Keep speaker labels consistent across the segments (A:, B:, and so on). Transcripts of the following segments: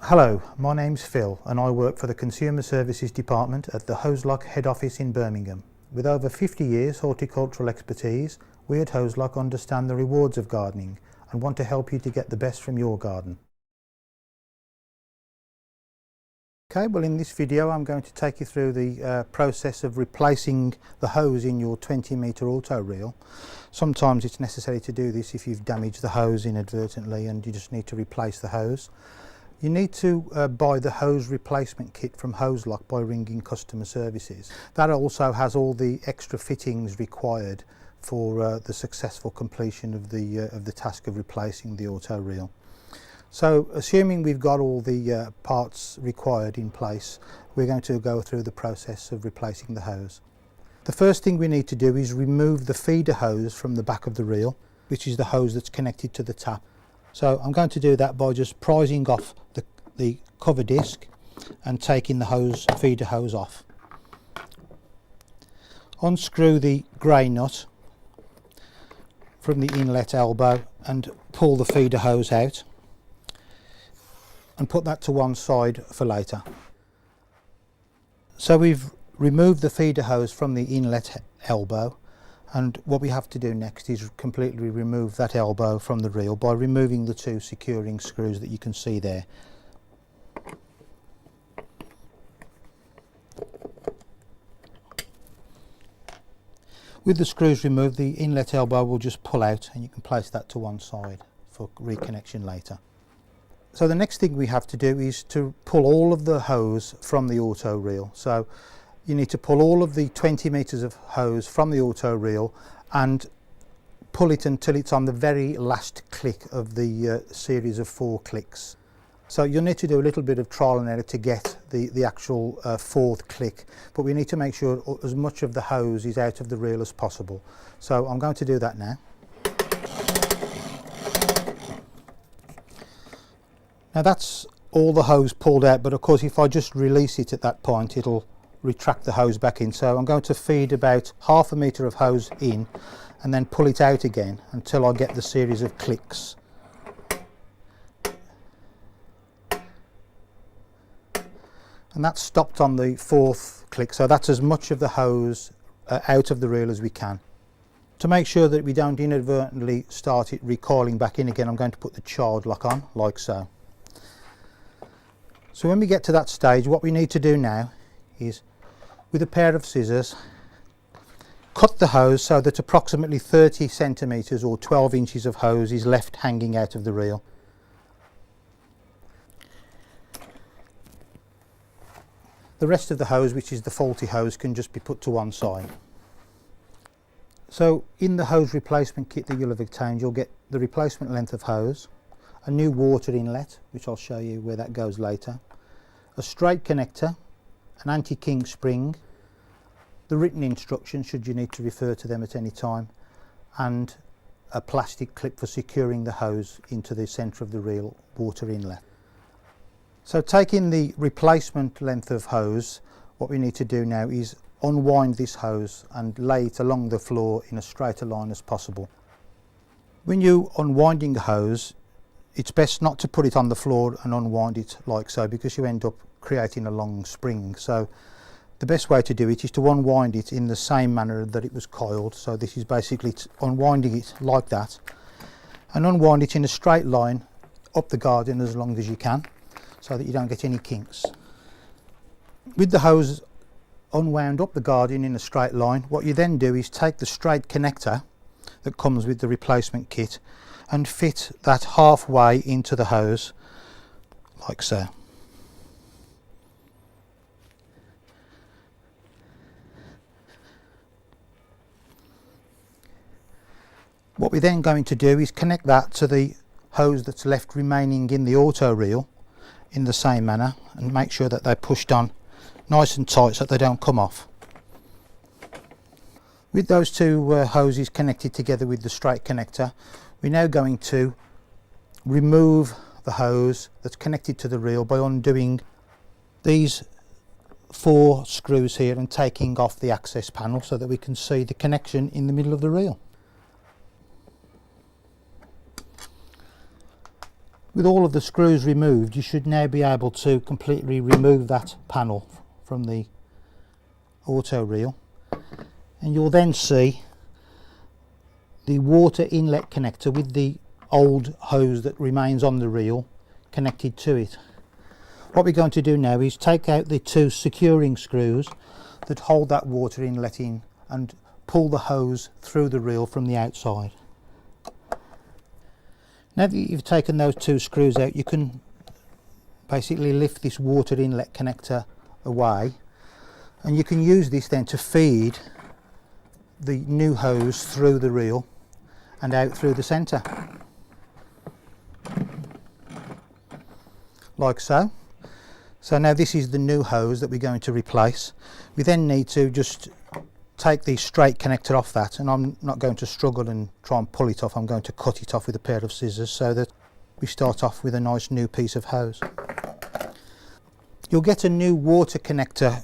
A: Hello, my name's Phil and I work for the Consumer Services Department at the Hoselock head office in Birmingham. With over 50 years horticultural expertise, we at Hoselock understand the rewards of gardening and want to help you to get the best from your garden. Okay, well in this video I'm going to take you through the process of replacing the hose in your 20-metre auto reel. Sometimes it's necessary to do this if you've damaged the hose inadvertently and you just need to replace the hose. You need to buy the hose replacement kit from Hoselock by ringing customer services. That also has all the extra fittings required for the successful completion of the task of replacing the auto reel. So assuming we've got all the parts required in place, we're going to go through the process of replacing the hose. The first thing we need to do is remove the feeder hose from the back of the reel, which is the hose that's connected to the tap. So I'm going to do that by just prising off the cover disc and taking the feeder hose off. Unscrew the grey nut from the inlet elbow and pull the feeder hose out and put that to one side for later. So we've removed the feeder hose from the inlet elbow, and what we have to do next is completely remove that elbow from the reel by removing the two securing screws that you can see there. With the screws removed, the inlet elbow will just pull out and you can place that to one side for reconnection later. So the next thing we have to do is to pull all of the hose from the auto reel. So you need to pull all of the 20 metres of hose from the auto reel and pull it until it's on the very last click of the series of 4 clicks. So you'll need to do a little bit of trial and error to get the actual 4th click, but we need to make sure as much of the hose is out of the reel as possible. So I'm going to do that now. Now that's all the hose pulled out, but of course if I just release it at that point it'll retract the hose back in. So I'm going to feed about ½ metre of hose in and then pull it out again until I get the series of clicks. And that's stopped on the 4th click, so that's as much of the hose out of the reel as we can. To make sure that we don't inadvertently start it recoiling back in again, I'm going to put the child lock on like so. So when we get to that stage, what we need to do now is, with a pair of scissors, cut the hose so that approximately 30 centimetres or 12 inches of hose is left hanging out of the reel. The rest of the hose, which is the faulty hose, can just be put to one side. So in the hose replacement kit that you'll have obtained, you'll get the replacement length of hose, a new water inlet, which I'll show you where that goes later, a straight connector, an anti-kink spring, the written instructions should you need to refer to them at any time, and a plastic clip for securing the hose into the centre of the reel water inlet. So taking the replacement length of hose, what we need to do now is unwind this hose and lay it along the floor in as straight a line as possible. When you're unwinding a hose, it's best not to put it on the floor and unwind it like so, because you end up creating a long spring. So the best way to do it is to unwind it in the same manner that it was coiled. So this is basically unwinding it like that, and unwind it in a straight line up the garden as long as you can, so that you don't get any kinks. With the hose unwound up the garden in a straight line, what you then do is take the straight connector that comes with the replacement kit and fit that halfway into the hose like so. What we're then going to do is connect that to the hose that's left remaining in the auto reel in the same manner, and make sure that they're pushed on nice and tight so that they don't come off. With those two hoses connected together with the straight connector, we're now going to remove the hose that's connected to the reel by undoing these 4 screws here and taking off the access panel so that we can see the connection in the middle of the reel. With all of the screws removed, you should now be able to completely remove that panel from the auto reel, and you'll then see the water inlet connector with the old hose that remains on the reel connected to it. What we're going to do now is take out the two securing screws that hold that water inlet in and pull the hose through the reel from the outside. Now that you've taken those two screws out, you can basically lift this water inlet connector away, and you can use this then to feed the new hose through the reel and out through the centre, like so. So now this is the new hose that we're going to replace. We then need to just take the straight connector off that, and I'm not going to struggle and try and pull it off. I'm going to cut it off with a pair of scissors so that we start off with a nice new piece of hose. You'll get a new water connector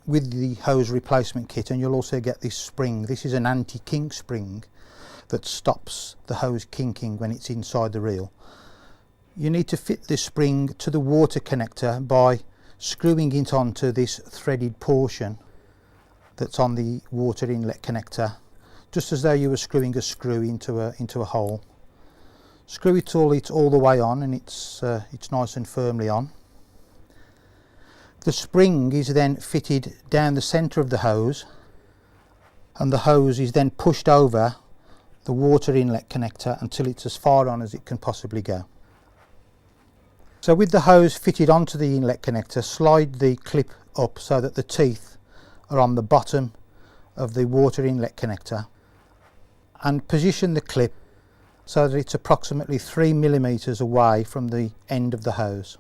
A: with the hose replacement kit, and you'll also get this spring. This is an anti-kink spring that stops the hose kinking when it's inside the reel. You need to fit this spring to the water connector by screwing it onto this threaded portion that's on the water inlet connector, just as though you were screwing a screw into a hole. Screw it all the way on, and it's nice and firmly on. The spring is then fitted down the centre of the hose, and the hose is then pushed over the water inlet connector until it's as far on as it can possibly go. So with the hose fitted onto the inlet connector, slide the clip up so that the teeth are on the bottom of the water inlet connector, and position the clip so that it's approximately 3 millimeters away from the end of the hose.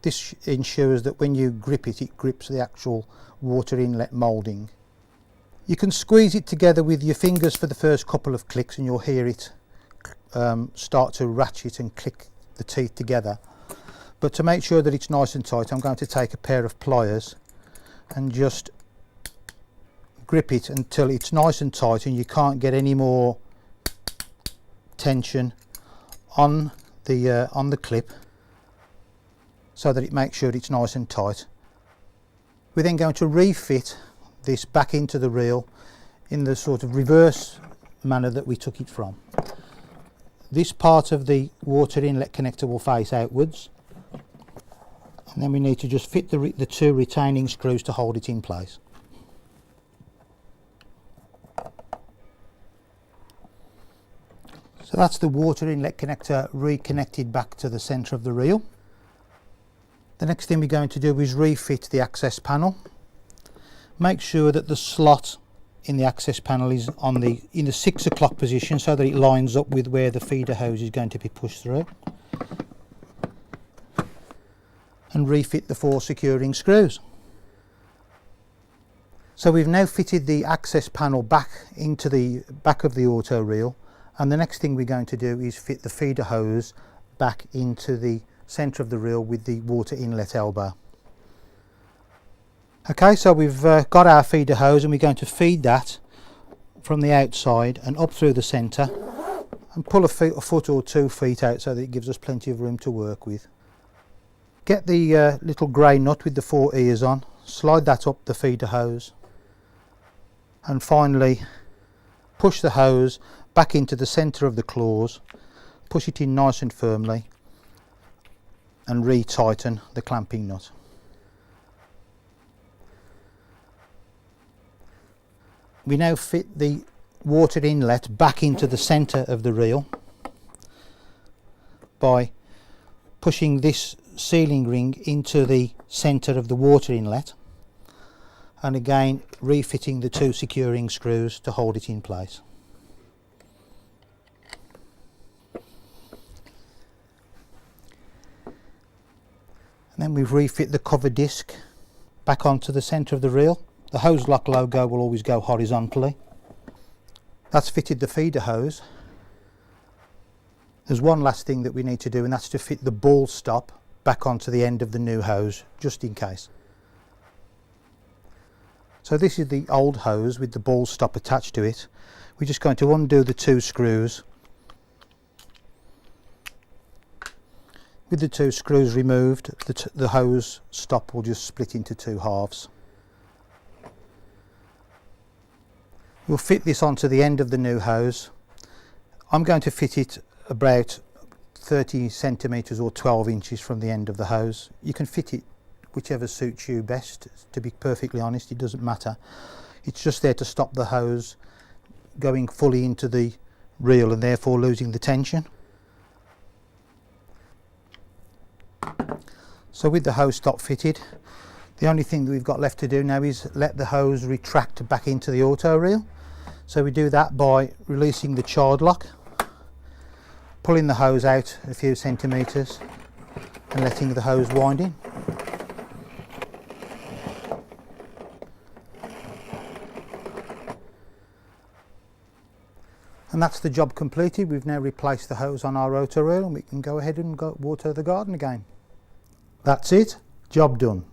A: This ensures that when you grip it, it grips the actual water inlet moulding. You can squeeze it together with your fingers for the first couple of clicks, and you'll hear it start to ratchet and click the teeth together. But to make sure that it's nice and tight, I'm going to take a pair of pliers and just grip it until it's nice and tight and you can't get any more tension on the clip, so that it makes sure it's nice and tight. We're then going to refit this back into the reel in the sort of reverse manner that we took it from. This part of the water inlet connector will face outwards, and then we need to just fit the two retaining screws to hold it in place. So that's the water inlet connector reconnected back to the centre of the reel. The next thing we're going to do is refit the access panel. Make sure that the slot in the access panel is in the 6 o'clock position so that it lines up with where the feeder hose is going to be pushed through. And refit the 4 securing screws. So we've now fitted the access panel back into the back of the auto reel, and the next thing we're going to do is fit the feeder hose back into the centre of the reel with the water inlet elbow. Okay, so we've got our feeder hose, and we're going to feed that from the outside and up through the centre, and pull a foot or 2 feet out so that it gives us plenty of room to work with. Get the little grey nut with the 4 ears on, slide that up the feeder hose, and finally push the hose back into the centre of the claws, push it in nice and firmly, and re-tighten the clamping nut. We now fit the water inlet back into the centre of the reel by pushing this sealing ring into the centre of the water inlet, and again refitting the 2 securing screws to hold it in place. And then we've refit the cover disc back onto the centre of the reel. The hose lock logo will always go horizontally. That's fitted the feeder hose. There's one last thing that we need to do, and that's to fit the ball stop back onto the end of the new hose, just in case. So this is the old hose with the ball stop attached to it. We're just going to undo the 2 screws, With the two screws removed, the hose stop will just split into two halves. We'll fit this onto the end of the new hose. I'm going to fit it about 30 centimetres or 12 inches from the end of the hose. You can fit it whichever suits you best, to be perfectly honest, it doesn't matter. It's just there to stop the hose going fully into the reel and therefore losing the tension. So with the hose stop fitted, the only thing that we've got left to do now is let the hose retract back into the auto reel. So we do that by releasing the child lock, pulling the hose out a few centimetres and letting the hose wind in. And that's the job completed. We've now replaced the hose on our rotor reel and we can go ahead and water the garden again. That's it, job done.